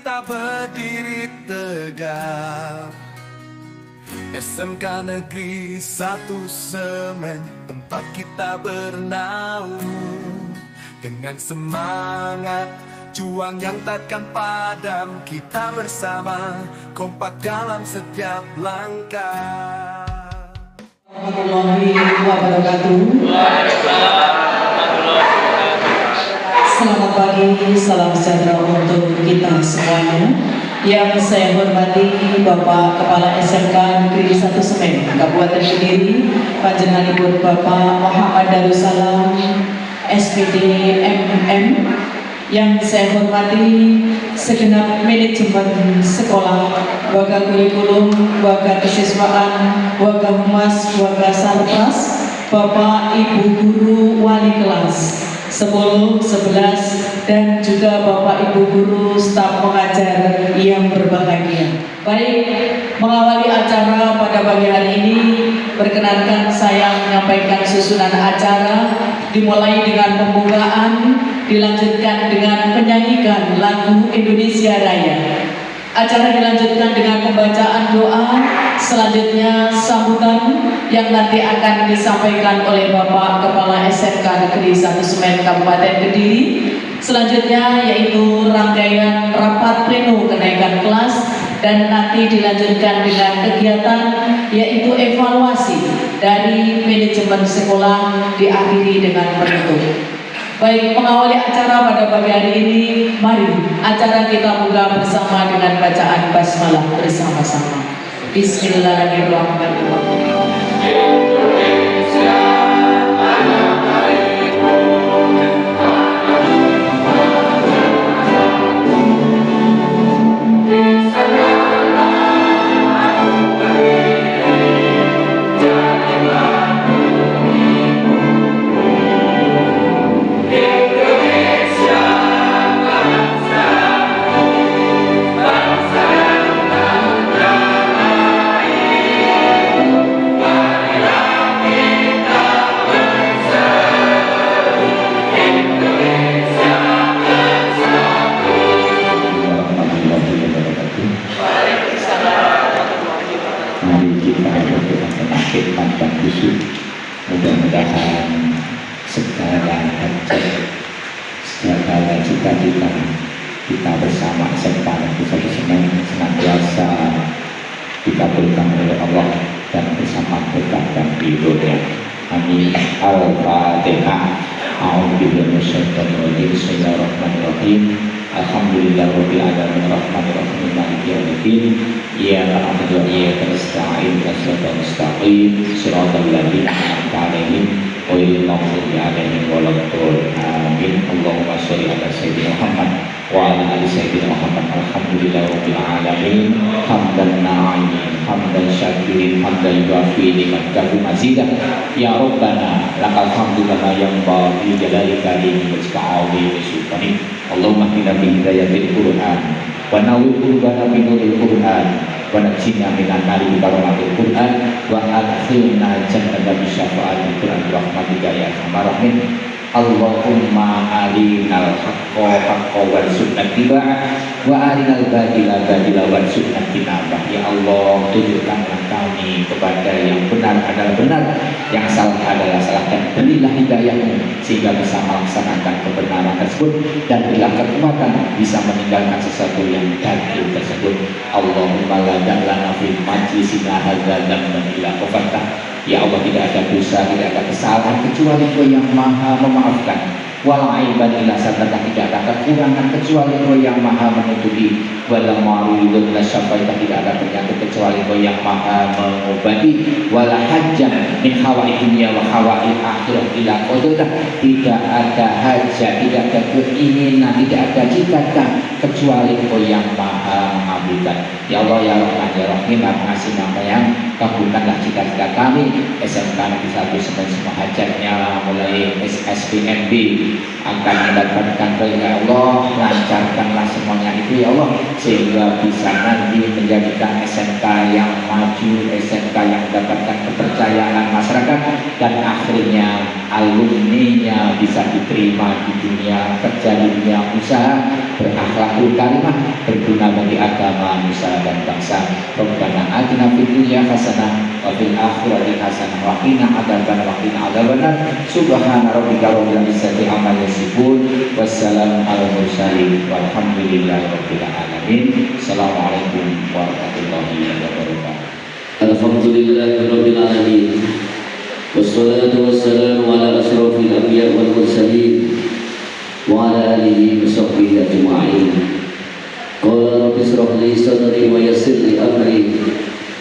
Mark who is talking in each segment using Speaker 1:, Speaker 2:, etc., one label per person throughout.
Speaker 1: kita berdiri tegak. SMK Negeri 1 Semen, tempat kita bernaung. Dengan semangat juang yang takkan padam, kita bersama kompak dalam setiap langkah.
Speaker 2: Warahmatullahi wabarakatuh. Selamat pagi, salam sejahtera untuk kita semuanya. Yang saya hormati Bapak Kepala SMK Negeri 1 Semen, Kabupaten Kediri, Panjenenganipun Bapak Muhammad Darussalam, SPD MM. Yang saya hormati segenap manajemen sekolah, waga kurikulum, waga kesiswaan, waga humas, waga sarpras, Bapak Ibu guru wali kelas 10, 11, dan juga Bapak Ibu guru staf pengajar yang berbahagia. Baik, mengawali acara pada pagi hari ini, perkenankan saya menyampaikan susunan acara, dimulai dengan pembukaan, dilanjutkan dengan menyanyikan lagu Indonesia Raya. Acara dilanjutkan dengan pembacaan doa, selanjutnya sambutan yang nanti akan disampaikan oleh Bapak Kepala SMK Negeri 1 Semen Kabupaten Kediri. Selanjutnya yaitu rangkaian rapat pleno kenaikan kelas, dan nanti dilanjutkan dengan kegiatan yaitu evaluasi dari manajemen sekolah, diakhiri dengan penutup. Baik, mengawali acara pada pagi hari ini, mari acara kita buka bersama dengan bacaan basmalah bersama-sama. Bismillahirrahmanirrahim.
Speaker 3: Mudah-mudahan segala hajat, segala cita-cita kita bersama serta Negeri 1 Semen senantiasa dikabulkan oleh Allah dan bersama berkah dan ridhonya. Amin. Al-Fatihah. A'udzubillahi minasyaitonir rajim. Bismillahirrahmanirrahim. Alhamdulillahirabbil alamin arrahmanirrahim maliki yaumiddin. Iyyaka na'budu wa iyyaka nasta'in ihdinas siratal mustaqim siratal ladzina an'amta 'alaihim ghairil maghdubi 'alaihim waladdallin. Amin. Allahumma shalli ala sayyidina Muhammad wa ala ali sayyidina Muhammad. Alhamdulillahirabbil alamin hamdan na'imin hamdan syakirin hamdan yuafi ni'matahu mazidah. Ya Rabbana lakal hamdu kama yanbaghi li jalalika wa ta'ala sultanik. Allahumma hdina bi hidayatil Qur'an wa nawwir qulubana bi nuril Qur'an wa najjina minan nari bi barakatil Qur'an wa adkhilna jannata bi syafaatil Qur'an bi rahmatika ya arhamar rahimin. Allahumma arinal haqqa haqqa warzuqna ittiba'ah wa arinal batila batila warzuqna ijtinabah. Ya Allah, tunjukkanlah kami kepada yang benar adalah benar, yang salah adalah salah, dan berilah hidayahmu sehingga bisa melaksanakan kebenaran tersebut, dan berilah kekuatan bisa meninggalkan sesuatu yang batil tersebut. Allahumma la ja'lana fil majlisina hadza dzamban illa ghafarta. Ya Allah, tidak ada dosa, tidak ada kesalahan kecuali Engkau yang maha memaafkan. Wala aiban illa satarta, tidak ada kekurangan kecuali Engkau yang maha menutupi. Wala maridun la syafaita, tidak ada penyakit kecuali Engkau yang maha mengobati. Wala hajjan min hawa'i dunya wa hawa'i akhirah ila qadaita, tidak ada hajat, tidak ada keinginan, tidak ada cita-cita kecuali Engkau yang maha mengabulkan. Ya Allah, ya Rahman, ya Rahim, makasih nama yang kabulkanlah cita-cita kami SMK Negeri 1 Semen, semua hajatnya mulai SPMB akan mendapatkan, ya Allah, lancarkanlah semuanya itu ya Allah, sehingga bisa nanti menjadikan SMK yang maju, SMK yang mendapatkan kepercayaan masyarakat, dan akhirnya alumninya bisa diterima di dunia kerja, di dunia usaha, berakhlakul karimah, berguna bagi agama, nusa dan bangsa. Rabbana atina fid dunya hasanah wa fil akhirati hasanah wa qina adzabannar. Subhana rabbika rabbil izzati amma yasifun, wassalamu alal mursalin, walhamdulillahi rabbil alamin. Assalamualaikum warahmatullahi wabarakatuh.
Speaker 4: Alhamdulillahirabbil alamin. Wassalatu wassalamu ala asrofil anbiya wal mursalin wa ala alihi wa sahbihi ajma'in. Qala rabbi ishrah li sadri wa yassir li amri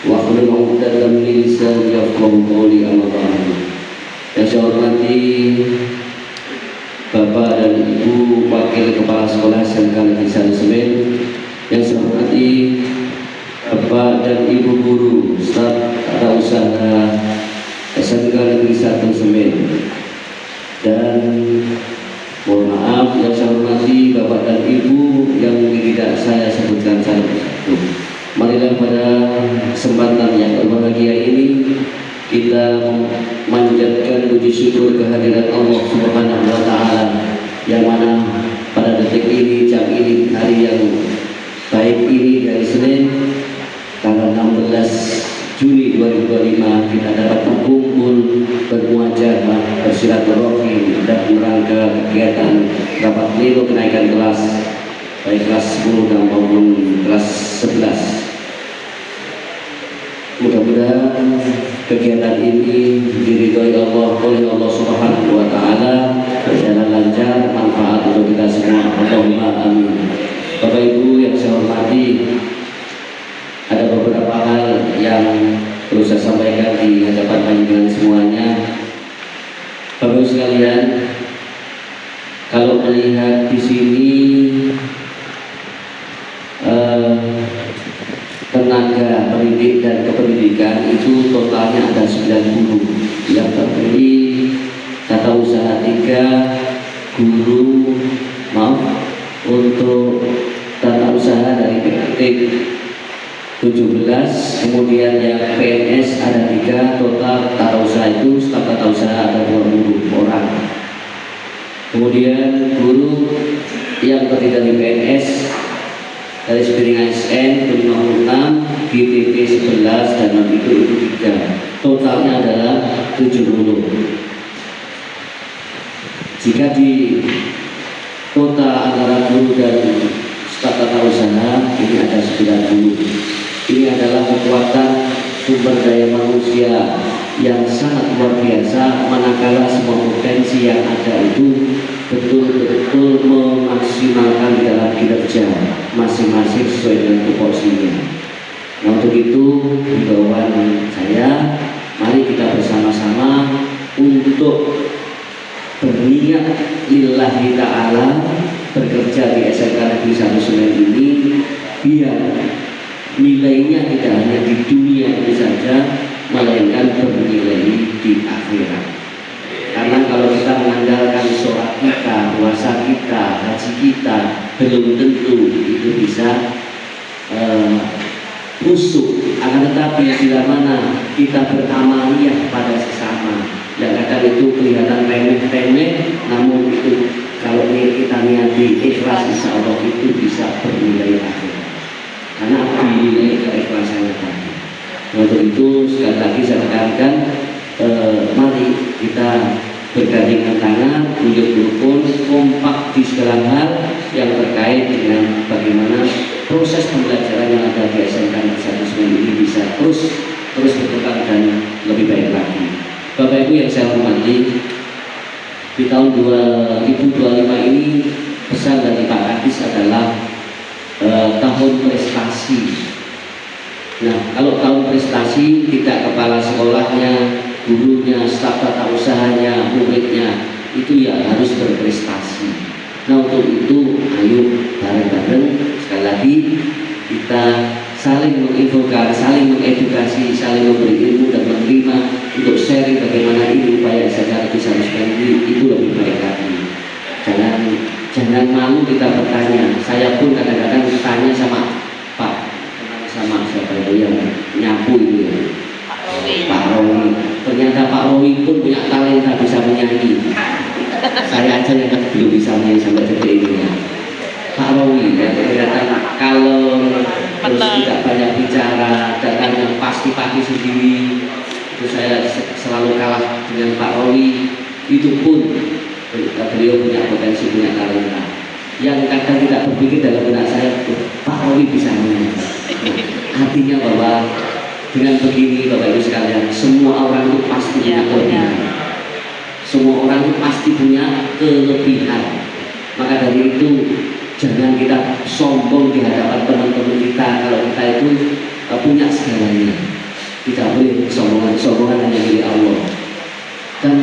Speaker 4: wahlul 'uqdatam min lisani yafqahu qawli. Amma ba'du. Yang saya hormati Bapak dan Ibu Wakil Kepala Sekolah SMK Negeri 1 Semen, yang saya hormati Bapak dan Ibu Guru Staf Tata Usaha SMK Negeri 1 Semen, dan mohon maaf yang saya hormati Bapak dan Ibu yang tidak saya sebutkan satu persatu. Marilah pada kesempatan yang berbahagia ini kita memanjatkan puji syukur kehadirat Allah Subhanahu wa Ta'ala, yang mana pada detik ini, jam ini, hari yang baik ini, hari Senin tanggal 16 Juli 2025, kita dapat berkumpul, bermuajahah, bersilaturahim dan merangka kegiatan rapat pleno kenaikan kelas, baik kelas 10 dan maupun kelas 11. Mudah-mudahan kegiatan ini diridhoi Allah oleh Allah Subhanahu wa Ta'ala, berjalan lancar, manfaat untuk kita semua. Allahumma amin. Bapak Ibu yang saya hormati, ada beberapa hal yang perlu saya sampaikan di hadapan panjenengan semuanya. Bapak Ibu sekalian, kalau melihat di sini tenaga pendidik dan kependidikan itu totalnya ada 90 yang terdiri tata usaha 3, guru, untuk tata usaha dari praktik 17, kemudian yang PNS ada 3, total tata usaha itu, staf tata usaha ada 20 orang. Kemudian guru yang terdiri dari PNS dari Spiring ASN 56, GTP 11, dan non itu 3, totalnya adalah 70. Jika di kota antara guru dan staf tata usaha ini ada 90. Ini adalah kekuatan sumber daya manusia yang sangat luar biasa, manakala semua potensi yang ada itu betul-betul memaksimalkan di dalam kinerja masing-masing sesuai dengan tupoksinya. Nah, untuk itu himbauan saya, mari kita bersama-sama untuk berniat lillahi ta'ala bekerja di SMK Negeri 1 Semen ini, biar nilainya tidak hanya di dunia ini saja, melainkan bernilai di akhirat. Karena kalau kita mengandalkan sholat kita, puasa kita, haji kita, belum tentu itu bisa khusyuk. Akan tetapi bila mana kita beramaliyah pada sesama, yang kadang itu kelihatan remeh-remeh, namun itu kalau kita niati ikhlas, insya Allah itu bisa bernilai akhirat. Karena dinilai keikhlasannya tadi. Untuk itu sekali lagi saya tekankan, mari kita bergandengan tangan, tunjuk rukun, kompak di segala hal yang terkait dengan bagaimana proses pembelajaran yang ada di SMK Negeri 1 Semen ini bisa terus berkembang dan lebih baik lagi. Bapak Ibu yang saya hormati, di tahun 2025 ini pesan dari Pak Kadis adalah tahun prestasi. Nah, kalau tahun prestasi, tidak kepala sekolahnya, gurunya, staf tata usahanya, muridnya itu ya harus berprestasi. Nah, untuk itu ayo bareng-bareng sekali lagi kita saling menginfokan, saling mengedukasi, saling memberi ilmu dan menerima untuk sharing bagaimana ini upaya SMK Negeri 1 Semen itu lebih baik lagi. Jangan malu kita bertanya. Saya pun kadang-kadang tanya sama Pak, sama siapa itu yang nyapu itu ya, Pak Rowi. Ternyata Pak Rowi pun punya talenta wanita bisa menyanyi. Saya aja yang belum bisa menyanyi sampai detik ini ya. Pak Rowi ya, kelihatan kalau terus tidak banyak bicara, datangnya pasti sendiri. Itu saya selalu kalah dengan Pak Rowi. Itu pun beliau punya potensi, punya talenta. Yang kadang tidak berpikir dalam benak saya, Pak Rowi bisa menyanyi. Artinya bahwa dengan begini Bapak Ibu sekalian, semua orang itu pasti punya kelebihan. Semua orang itu pasti punya kelebihan. Maka dari itu jangan kita sombong di hadapan teman-teman kita kalau kita itu punya segalanya. Tidak boleh sombongan hanya milik Allah. Dan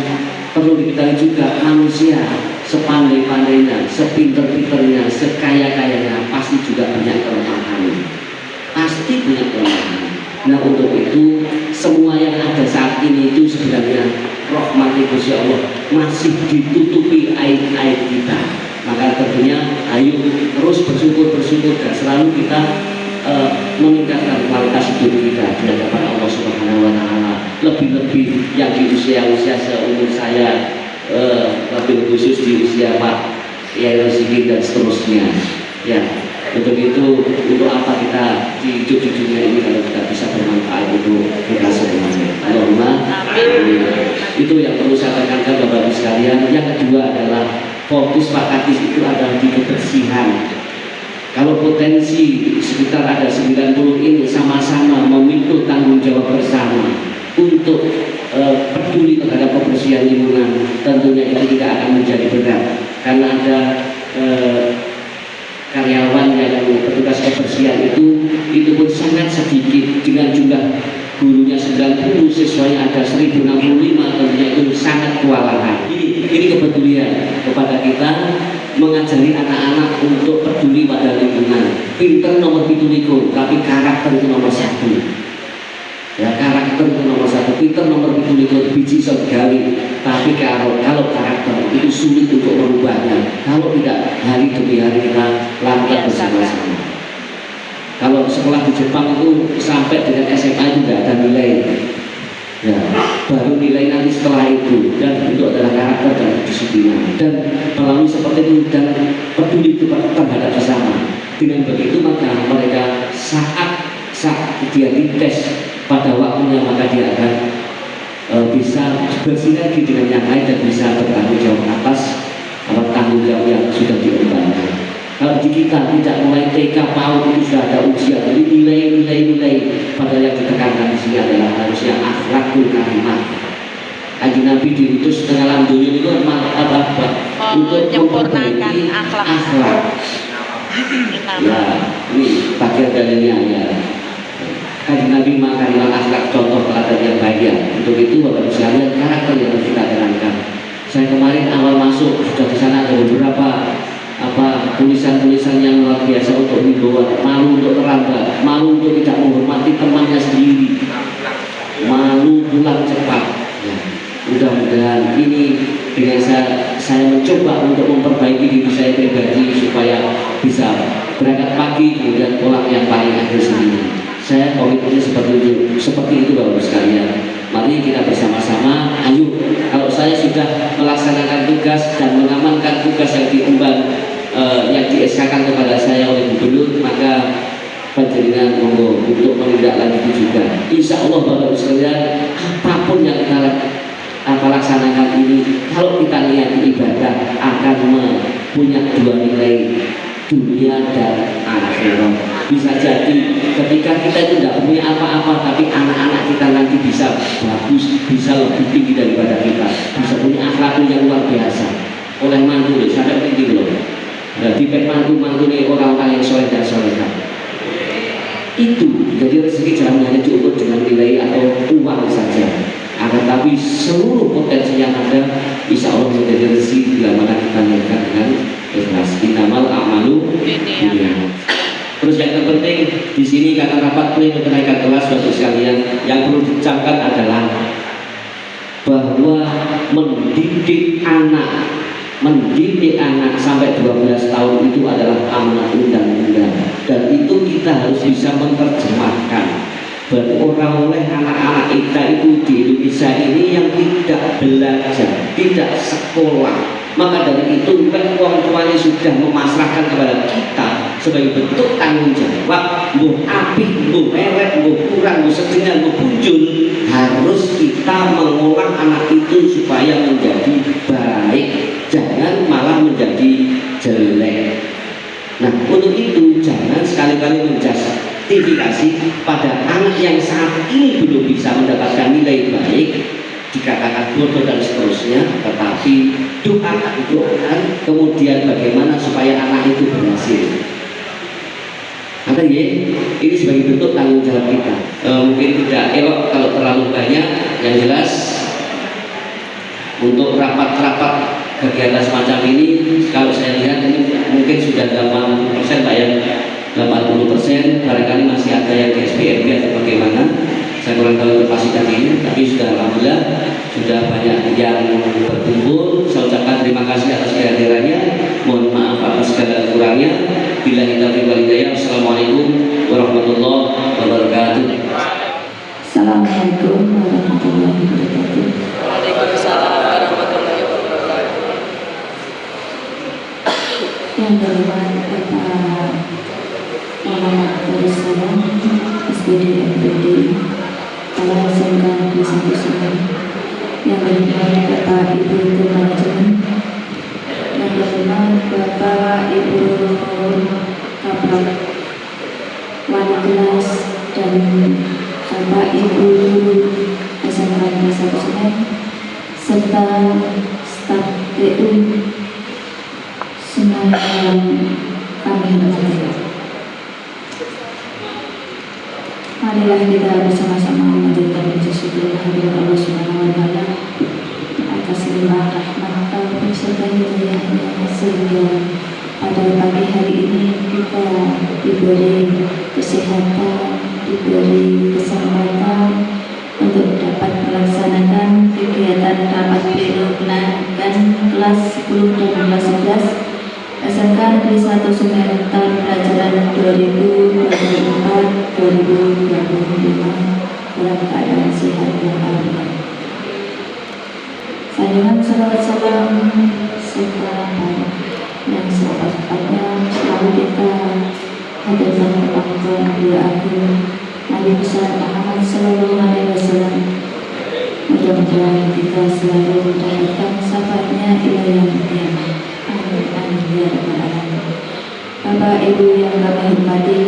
Speaker 4: perlu diketahui juga manusia sepandai-pandainya, sepinter-pinternya, sekaya-kayanya pasti juga punya kelemahan. Pasti punya kelemahan. Nah untuk itu semua yang ada saat ini itu sebenarnya rahmat Gusti Allah masih ditutupi aib-aib kita. Maka tentunya ayo terus bersyukur dan selalu kita meningkatkan kualitas hidup kita di hadapan Allah Subhanahu wa taala. Lebih-lebih yang di usia-usia seumur saya, lebih khusus di usia Pak Yai Rosikin dan seterusnya. Ya, untuk itu untuk apa kita hidup di dunia ini kalau kita bisa bermanfaat untuk kita semuanya. Allahumma amin. Itu yang perlu saya tekankan Bapak Ibu sekalian. Yang kedua adalah fokus Pak Kadis itu adalah di kebersihan. Kalau potensi sekitar ada 90 ini sama-sama memikul tanggung jawab bersama untuk peduli terhadap kebersihan lingkungan, tentunya ini tidak akan menjadi berat karena ada karyawan yang bertugas kebersihan itu pun sangat sedikit dengan jumlah gurunya 90, siswanya ada 1065, tentunya itu sangat kewalahan. Ini kepedulian kepada kita mengajari anak-anak untuk peduli pada lingkungan. Pinter nomor 17, tapi karakter itu nomor 1. Ya, karakter itu nomor 1. Pinter nomor 17, biji iso digawe, tapi kalau karakter itu sulit untuk merubahnya. Kalau tidak hari demi hari kita lakukan bersama-sama. Kalau sekolah di Jepang itu sampai dengan SMA itu tidak ada nilai. Ya, baru nilai nanti setelah itu, dan itu adalah karakter dan kedisiplinan. Dan melalui seperti itu dan peduli terhadap sesama. Dengan begitu maka mereka saat dia dites pada waktunya maka dia akan bisa bersinergi dengan yang lain dan bisa bertanggung jawab atas tanggung jawab yang sudah diembankan. Kalau di kita tidak mulai TK PAUD itu sudah ada ujian, jadi nilai, padahal yang ditekankan di sini adalah harusnya akhlakul karimah. Kanjeng Nabi diutus setengah alam dunia itu untuk memperbaiki akhlak. Ya, ini bagian dalilnya ya. Kanjeng Nabi makarimal akhlak, contoh teladan yang baik ya. Untuk itu Bapak Ibu sekalian, karakter yang harus kita terangkan. Saya kemarin awal masuk sudah di sana ada beberapa tulisan-tulisan yang luar biasa untuk himbauan, malu untuk terlambat, malu untuk tidak menghormati temannya sendiri, malu pulang cepat. Ya, mudah-mudahan ini dengan saya mencoba untuk memperbaiki diri saya pribadi supaya bisa berangkat pagi kemudian pulang yang paling akhir sendiri. Saya komitmennya seperti itu Bapak-Ibu sekalian. Mari kita bersama-sama, ayo kalau saya sudah melaksanakan tugas dan mengamankan tugas yang diemban yang di-SK-kan kepada saya oleh gubernur, maka panjenengan monggo untuk menindaklanjuti juga. Insya Allah Bapak-Ibu sekalian, apapun yang kita laksanakan ini, kalau kita niati ibadah akan punya dua nilai, dunia dan akhirat. Bisa jadi ketika kita itu tidak punya apa-apa, tapi anak-anak kita nanti bisa bagus, bisa lebih tinggi daripada kita, bisa punya akhlak yang luar biasa. Oleh mantu, sampai tinggi loh. Jadi mantu nih orang-orang yang soleh dan soleha. Itu jadi rezeki jangan hanya diukur dengan nilai atau uang saja. Akan tapi seluruh potensi yang ada, insya Allah menjadi rezeki bila mana kita lakukan dengan ikhlas. Innamal a'malu binniyat. Terus yang terpenting di sini karena rapat pleno kenaikan kelas Bapak sekalian, yang perlu dicamkan adalah bahwa mendidik anak sampai 12 tahun itu adalah amanat undang-undang, dan itu kita harus bisa menerjemahkan. Berarti orang oleh anak-anak kita itu di Indonesia ini yang tidak belajar, tidak sekolah. Maka dari itu orang tuanya sudah memasrahkan kepada kita sebagai bentuk tanggung jawab, mbuh apik, mbuh mewek, mbuh kurang, mbuh sedengah, mbuh punjul, harus kita mengolah anak itu supaya menjadi baik, jangan malah menjadi jelek. Nah, untuk itu jangan sekali-kali menjustifikasi pada anak yang saat ini belum bisa mendapatkan nilai baik, dikatakan bodoh dan seterusnya, tetapi doakan kemudian bagaimana supaya anak itu berhasil. Maka ya, ini sebagai bentuk tanggung jawab kita. Mungkin tidak elok kalau terlalu banyak. Yang jelas untuk rapat-rapat kegiatan semacam ini, kalau saya lihat ini mungkin sudah 80% Pak ya, 80%, barangkali masih ada yang di SPMB atau bagaimana, saya kurang tahu kapasitas ini, tapi sudah alhamdulillah sudah banyak yang berkumpul. Saya ucapkan terima kasih atas kehadirannya, mohon maaf atas segala kurangnya. Bila kita beribadah, Assalamualaikum warahmatullahi wabarakatuh.
Speaker 5: Assalamualaikum warahmatullahi wabarakatuh.
Speaker 2: Waalaikumsalam warahmatullahi wabarakatuh.
Speaker 5: Yang terhormat Bapak Muhammad Darussalam, SPD MPD, Kepala SMK Negeri 1 Semen. Yang terhormat Bapak Ibu Guru Manajemen. Yang terhormat Bapak Ibu Kapal Wali Kelas dan Bapak Ibu SMK Negeri 1 Semen, serta staf TU semua yang kami hormati. Marilah kita bersama-sama menjadikan puji syukur kehadirat Allah Subhanahu wa Ta'ala atas limpah rahmat taufik serta hidayahnya, sehingga pada pagi hari ini kita diberi kesehatan, diberi kesempatan untuk dapat melaksanakan kegiatan rapat pleno kenaikan kelas 10 dan kelas 11 SMK Negeri 1 Semen tahun pelajaran 2024-2025 dalam keadaan sehat walafiat. Sayang salawat salam serta yang secepatnya selalu kita hadirkan kepada Beliau Agung Nabi besar Muhammad Sallallahu Alaihi Wasallam. Mudah-mudahan kita selalu mendapatkan syafaatnya ila yaumil qiyamah. Amin amin ya rabbal alamin. Bapak Ibu yang kami hormati,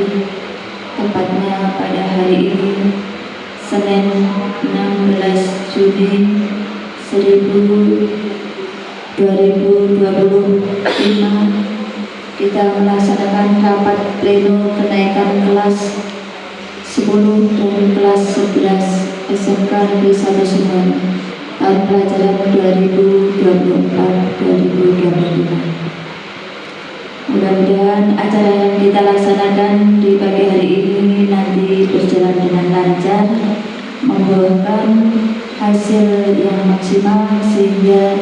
Speaker 5: tepatnya pada hari ini Senin 16 Juni 2025 kita melaksanakan rapat pleno kenaikan kelas 10 dan kelas 11 SMK Negeri 1 Semen tahun pelajaran 2024-2025. Mudah-mudahan acara yang kita laksanakan di pagi hari ini nanti berjalan dengan lancar, membuahkan hasil yang maksimal sehingga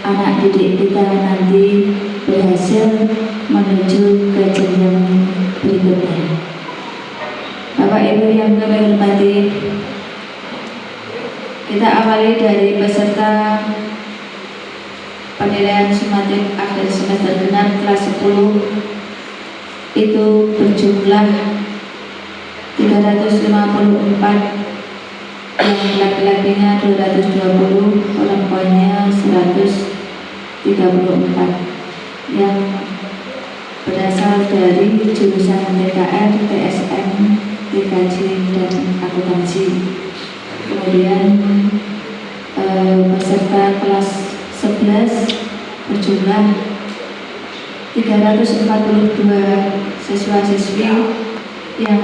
Speaker 5: anak didik kita nanti berhasil menuju ke jenjang berikutnya. Bapak Ibu yang kami hormati, kita awali dari peserta penilaian sumatif akhir semester genap kelas 10 itu berjumlah 354, yang laki-lakinya 220, perempuannya 134, yang berasal dari jurusan TKR, TSM, TKJ dan akuntansi. Kemudian peserta kelas 11 berjumlah 342 siswa-siswi, yang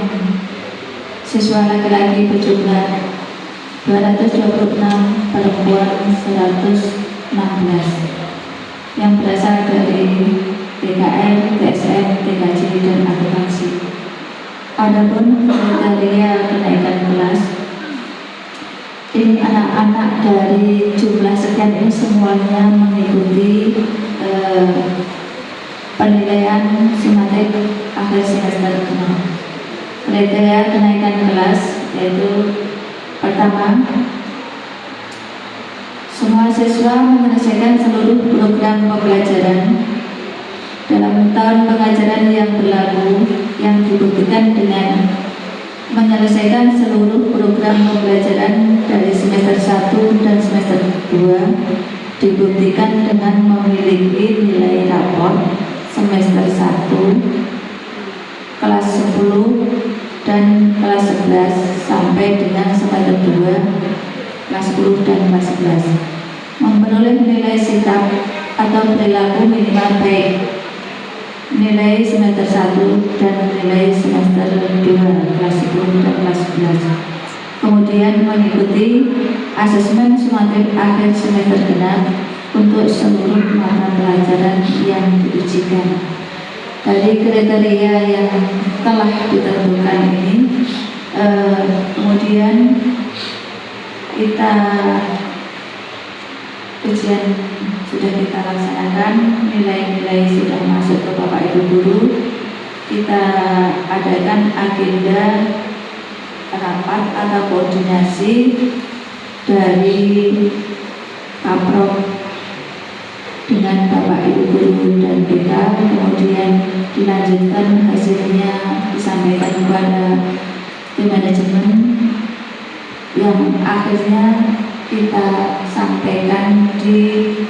Speaker 5: siswa laki-laki berjumlah 226, perempuan 116, yang berasal dari TKR, TSM, TKJ dan akuntansi. Adapun kriteria kenaikan kelas, ini anak-anak dari jumlah sekian ini semuanya mengikuti penilaian sumatif akhir semester genap. Kriteria kenaikan kelas yaitu pertama, semua siswa menyelesaikan seluruh program pembelajaran dalam tahun pengajaran yang berlalu, yang dibuktikan dengan menyelesaikan seluruh program pembelajaran dari semester 1 dan semester 2 dibuktikan dengan memiliki nilai rapor semester 1 kelas 10 dan kelas 11 sampai dengan semester 2 kelas 10 dan kelas 11 memperoleh nilai sikap atau perilaku minimal baik nilai semester 1 dan nilai semester 2 kelas 10 dan kelas 11. Kemudian mengikuti asesmen sumatif akhir semester genap untuk seluruh mata pelajaran yang diujikan. Dari kriteria yang telah ditentukan ini, kemudian kita ujian sudah kita laksanakan, nilai-nilai sudah masuk ke Bapak Ibu Guru. Kita adakan agenda rapat atau koordinasi dari Kaprok dengan Bapak Ibu Guru dan kita, kemudian dilanjutkan hasilnya disampaikan kepada tim manajemen yang akhirnya kita sampaikan di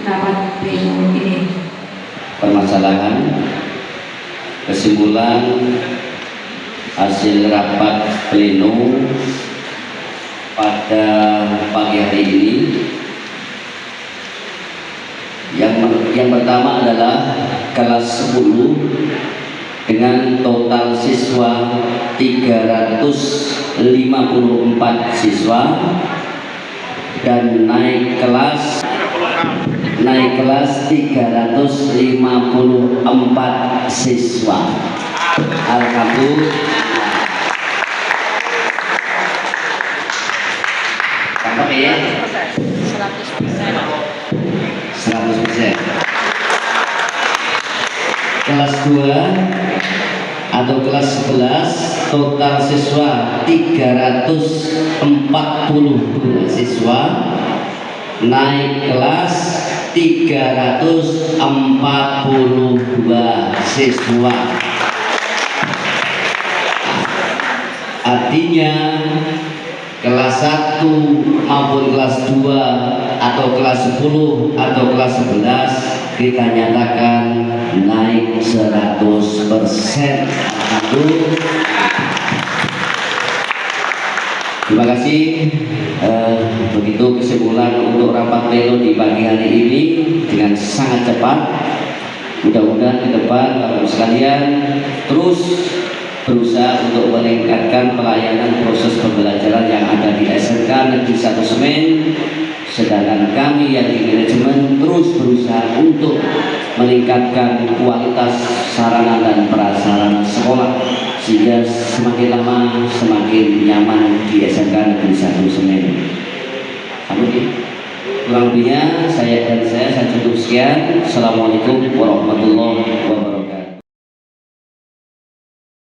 Speaker 5: rapat pleno ini.
Speaker 4: Permasalahan kesimpulan hasil rapat pleno pada pagi hari ini yang pertama adalah kelas 10 dengan total siswa 354 siswa dan naik kelas 354 siswa. Alhamdulillah. Sampai ya? 100%. Kelas 2 atau kelas 11 total siswa 340 siswa, naik kelas 342 siswa. Artinya kelas 1 maupun kelas 2 atau kelas 10 atau kelas 11 kita nyatakan naik 100%. Terima kasih. Begitu kesimpulan untuk rapat pleno di pagi hari ini dengan sangat cepat. Mudah-mudahan ke depan Bapak-Ibu sekalian terus berusaha untuk meningkatkan pelayanan proses pembelajaran yang ada di SMK Negeri 1 Semen, sedangkan kami yang di manajemen terus berusaha untuk meningkatkan kualitas sarana dan prasarana sekolah sehingga semakin lama semakin nyaman di SMK Negeri 1 Semen. Kurang lebihnya saya cukup sekian. Assalamualaikum warahmatullahi